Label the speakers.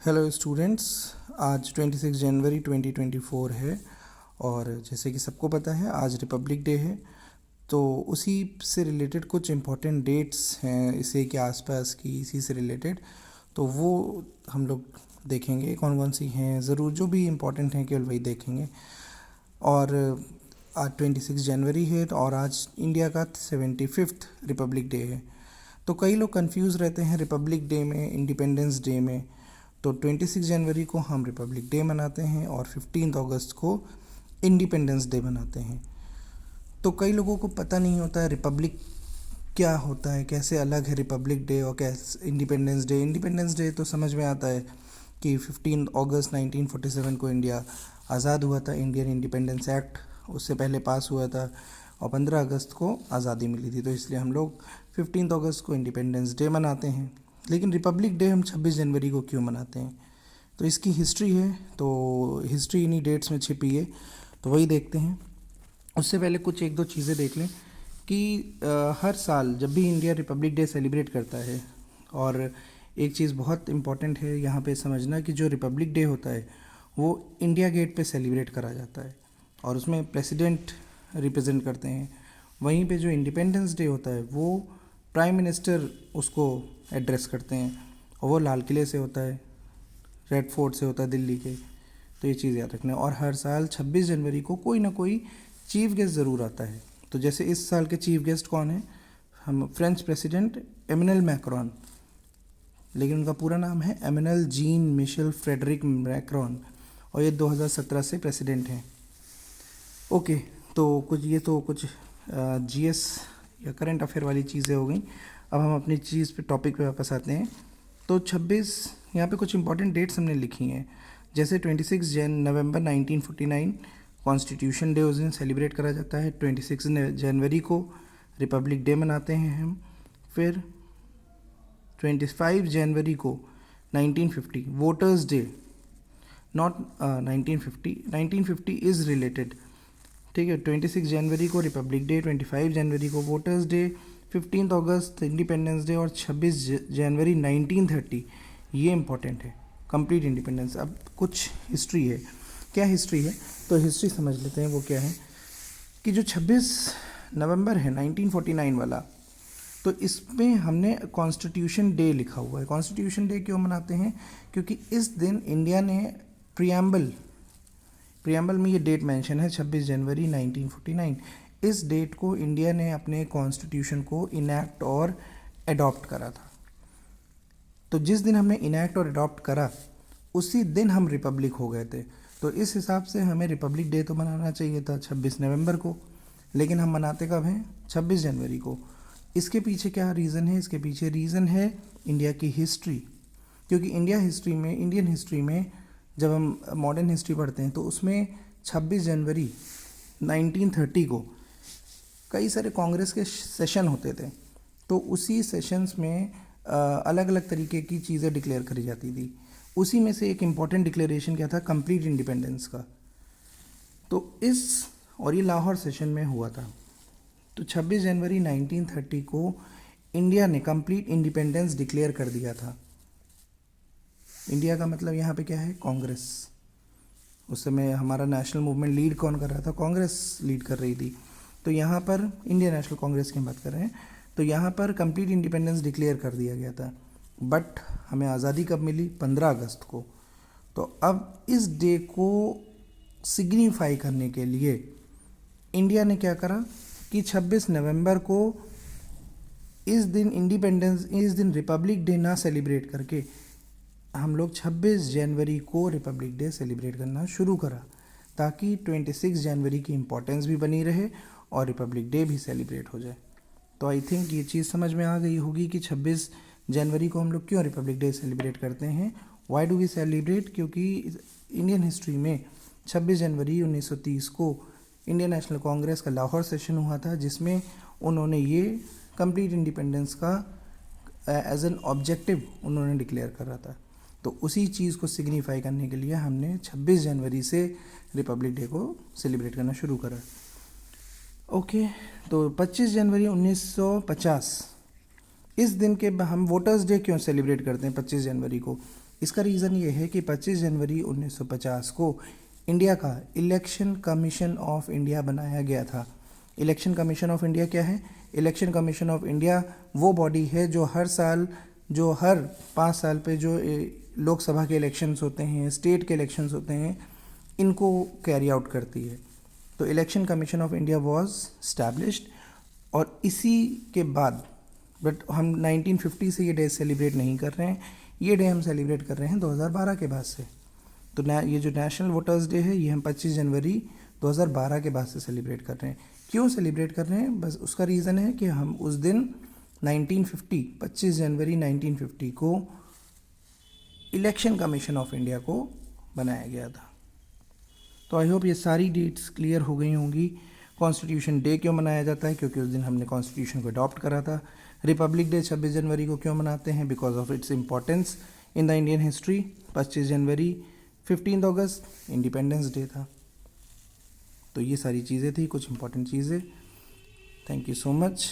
Speaker 1: Hello students, आज 26 जनवरी 2024 है और जैसे कि सबको पता है आज रिपब्लिक डे है। तो उसी से रिलेटेड कुछ इम्पोर्टेंट डेट्स हैं इसे के आसपास की, इसी से रिलेटेड तो वो हम लोग देखेंगे कौन कौन सी हैं। ज़रूर जो भी इम्पोर्टेंट हैं केवल वही देखेंगे। और आज 26 जनवरी है और आज इंडिया का 75th रिपब्लिक डे है। तो कई लोग कंफ्यूज रहते हैं रिपब्लिक डे में, इंडिपेंडेंस डे में। तो 26 जनवरी को हम रिपब्लिक डे मनाते हैं और 15 अगस्त को इंडिपेंडेंस डे मनाते हैं। तो कई लोगों को पता नहीं होता है रिपब्लिक क्या होता है, कैसे अलग है रिपब्लिक डे और कैसे इंडिपेंडेंस डे। इंडिपेंडेंस डे तो समझ में आता है कि 15 अगस्त 1947 को इंडिया आज़ाद हुआ था, इंडियन इंडिपेंडेंस एक्ट उससे पहले पास हुआ था और 15 अगस्त को आज़ादी मिली थी। तो इसलिए हम लोग 15 अगस्त को इंडिपेंडेंस डे मनाते हैं। लेकिन रिपब्लिक डे हम 26 जनवरी को क्यों मनाते हैं? तो इसकी हिस्ट्री है, तो हिस्ट्री इन्हीं डेट्स में छिपी है, तो वही देखते हैं। उससे पहले कुछ एक दो चीज़ें देख लें कि हर साल जब भी इंडिया रिपब्लिक डे सेलिब्रेट करता है, और एक चीज़ बहुत इम्पॉर्टेंट है यहाँ पे समझना कि जो रिपब्लिक डे होता है वो इंडिया गेट पे सेलिब्रेट करा जाता है और उसमें प्रेसिडेंट रिप्रेजेंट करते हैं। वहीं पे जो इंडिपेंडेंस डे होता है वो प्राइम मिनिस्टर उसको एड्रेस करते हैं और वो लाल किले से होता है, रेड फोर्ट से होता है दिल्ली के। तो ये चीज़ याद रखना है। और हर साल 26 जनवरी को कोई ना कोई चीफ गेस्ट ज़रूर आता है। तो जैसे इस साल के चीफ गेस्ट कौन है? हम फ्रेंच प्रेसिडेंट एमेनुएल मैक्रोन, लेकिन उनका पूरा नाम है Emmanuel Jean Michel Frederic Macron और ये 2017 से प्रेसिडेंट हैं। ओके, तो कुछ जीएस या करंट अफेयर वाली चीज़ें हो गई। अब हम अपनी चीज़ पे टॉपिक पे वापस आते हैं। तो 26 यहाँ पे कुछ इंपॉर्टेंट डेट्स हमने लिखी हैं, जैसे 26 नवंबर 1949 कॉन्स्टिट्यूशन डे उस दिन सेलिब्रेट करा जाता है। 26 जनवरी को रिपब्लिक डे मनाते हैं हम। फिर 25 जनवरी को 1950 voters day, not 1950 is related, ठीक है। 26 जनवरी को रिपब्लिक डे, 25 जनवरी को वोटर्स डे, 15 अगस्त इंडिपेंडेंस डे और 26 जनवरी 1930 ये इम्पॉर्टेंट है, कंप्लीट इंडिपेंडेंस। अब कुछ हिस्ट्री है। क्या हिस्ट्री है? तो हिस्ट्री समझ लेते हैं वो क्या है। कि जो 26 नवंबर है 1949 वाला, तो इसमें हमने कॉन्स्टिट्यूशन डे लिखा हुआ है। कॉन्स्टिट्यूशन डे क्यों मनाते हैं? क्योंकि इस दिन इंडिया ने प्रियम्बल में ये डेट मेंशन है 26 जनवरी 1949। इस डेट को इंडिया ने अपने कॉन्स्टिट्यूशन को इनैक्ट और अडॉप्ट करा था। तो जिस दिन हमने इनैक्ट और अडॉप्ट करा उसी दिन हम रिपब्लिक हो गए थे। तो इस हिसाब से हमें रिपब्लिक डे तो मनाना चाहिए था 26 नवंबर को, लेकिन हम मनाते कब हैं? 26 जनवरी को। इसके पीछे क्या रीज़न है? इसके पीछे रीज़न है इंडिया की हिस्ट्री। क्योंकि इंडियन हिस्ट्री में जब हम मॉडर्न हिस्ट्री पढ़ते हैं तो उसमें 26 जनवरी 1930 को कई सारे कांग्रेस के सेशन होते थे। तो उसी सेशंस में अलग अलग तरीके की चीज़ें डिक्लेयर करी जाती थी। उसी में से एक इम्पॉर्टेंट डिक्लेरेशन क्या था? कंप्लीट इंडिपेंडेंस का। तो ये लाहौर सेशन में हुआ था। तो 26 जनवरी 1930 को इंडिया ने कंप्लीट इंडिपेंडेंस डिक्लेयर कर दिया था। इंडिया का मतलब यहाँ पे क्या है? कांग्रेस। उस समय हमारा नेशनल मूवमेंट लीड कौन कर रहा था? कांग्रेस लीड कर रही थी। तो यहाँ पर इंडियन नेशनल कांग्रेस की बात कर रहे हैं। तो यहाँ पर कंप्लीट इंडिपेंडेंस डिक्लेयर कर दिया गया था। बट हमें आज़ादी कब मिली? 15 अगस्त को। तो अब इस डे को सिग्निफाई करने के लिए इंडिया ने क्या करा कि 26 नवंबर को इस दिन रिपब्लिक डे ना सेलिब्रेट करके हम लोग 26 जनवरी को रिपब्लिक डे सेलिब्रेट करना शुरू करा, ताकि 26 जनवरी की इम्पोर्टेंस भी बनी रहे और रिपब्लिक डे भी सेलिब्रेट हो जाए। तो आई थिंक ये चीज़ समझ में आ गई होगी कि 26 जनवरी को हम लोग क्यों रिपब्लिक डे सेलिब्रेट करते हैं। Why do we celebrate? क्योंकि इंडियन हिस्ट्री में 26 जनवरी 1930 को इंडियन नेशनल कांग्रेस का लाहौर सेशन हुआ था, जिसमें उन्होंने ये कंप्लीट इंडिपेंडेंस का एज एन ऑब्जेक्टिव उन्होंने डिक्लेयर करा था। तो उसी चीज़ को सिग्निफाई करने के लिए हमने 26 जनवरी से रिपब्लिक डे को सेलिब्रेट करना शुरू करा। ओके, तो 25 जनवरी 1950 इस दिन के हम वोटर्स डे क्यों सेलिब्रेट करते हैं 25 जनवरी को? इसका रीज़न ये है कि 25 जनवरी 1950 को इंडिया का इलेक्शन कमीशन ऑफ इंडिया बनाया गया था। इलेक्शन कमीशन ऑफ इंडिया क्या है? इलेक्शन कमीशन ऑफ इंडिया वो बॉडी है जो हर 5 साल पे जो लोकसभा के इलेक्शंस होते हैं, स्टेट के इलेक्शंस होते हैं, इनको कैरी आउट करती है। तो election commission of India was established, और इसी के बाद, बट हम 1950 से ये डे सेलिब्रेट नहीं कर रहे हैं, ये डे हम सेलिब्रेट कर रहे हैं 2012 के बाद से। तो ये जो नेशनल वोटर्स डे है ये हम 25 जनवरी 2012 के बाद से सेलिब्रेट कर रहे हैं। क्यों सेलिब्रेट कर रहे हैं? बस उसका रीज़न है कि हम उस दिन 25 जनवरी 1950 को इलेक्शन कमीशन ऑफ इंडिया को बनाया गया था। तो आई होप ये सारी डेट्स क्लियर हो गई होंगी। कॉन्स्टिट्यूशन डे क्यों मनाया जाता है? क्योंकि उस दिन हमने कॉन्स्टिट्यूशन को अडॉप्ट करा था। रिपब्लिक डे 26 जनवरी को क्यों मनाते हैं? Because of its importance in the Indian history. 25 January 15 August independence day था। तो ये सारी चीज़ें थी, कुछ इंपॉर्टेंट चीज़ें। Thank you so much.